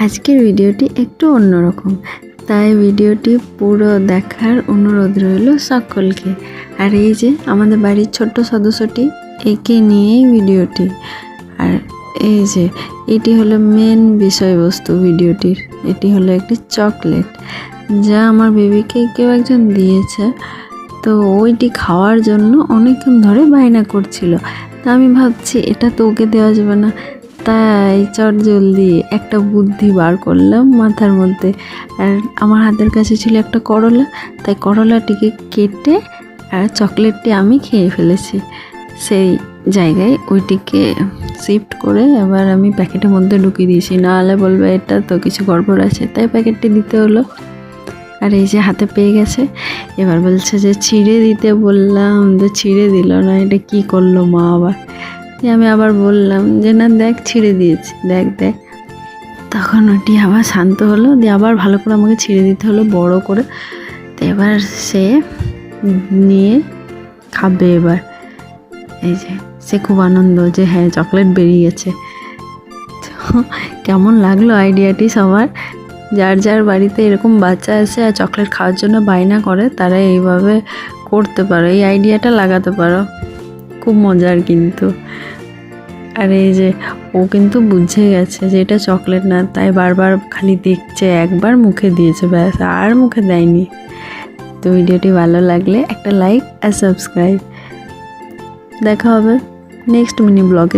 আজকের ভিডিওটি একটু অন্যরকম, তাই ভিডিওটি পুরো দেখার অনুরোধ রইল সকলকে। আর এই যে আমাদের বাড়ির ছোট্ট সদস্যটি, একে নিয়েই ভিডিওটি। আর এই যে এটি হলো মেন বিষয়বস্তু ভিডিওটির। এটি হলো একটি চকলেট, যা আমার বেবিকে কেউ একজন দিয়েছে। তো ওইটি খাওয়ার জন্য অনেকক্ষণ ধরে বায়না করছিল। তা আমি ভাবছি এটা তো ওকে দেওয়া যাবে না, তাই চট জলদি একটা বুদ্ধি বার করলাম মাথার মধ্যে। আর আমার হাতের কাছে ছিল একটা করলা, তাই করলাটিকে কেটে আর চকলেটটি আমি খেয়ে ফেলেছি। সেই জায়গায় ওইটিকে শিফট করে এবার আমি প্যাকেটের মধ্যে ঢুকিয়ে দিয়েছি, নাহলে বলবে এটা তো কিছু গড়বড় আছে, তাই প্যাকেটটি দিতে হলো। আর এই যে হাতে পেয়ে গেছে, এবার বলছে যে ছিঁড়ে দিতে বললাম, তো ছিঁড়ে দিল না, এটা কি করলো মা আবার। আমি আবার বললাম যে না দেখ ছিঁড়ে দিয়েছি, দেখ দেখ। তখন ওটি আবার শান্ত হলো, দিয়ে আবার ভালো করে আমাকে ছিঁড়ে দিতে হলো বড় করে। তো এবার সে নিয়ে খাবে। এবার এই যে সে খুব আনন্দ যে হ্যাঁ চকলেট বেরিয়ে গেছে। তো কেমন লাগলো আইডিয়াটি সবার? যার যার বাড়িতে এরকম বাচ্চা আছে আর চকলেট খাওয়ার জন্য বায়না করে, তারা এইভাবে করতে পারো, এই আইডিয়াটা লাগাতে পারো, খুব মজার কিন্তু। আর এই যে ও কিন্তু বুঝে গেছে যে এটা চকলেট না, তাই বারবার খালি দেখছে, একবার মুখে দিয়েছে ব্যাস, আর মুখে দেয়নি। তো ভিডিওটি ভালো লাগলে একটা লাইক আর সাবস্ক্রাইব। দেখা হবে নেক্সট মিনি ব্লগে।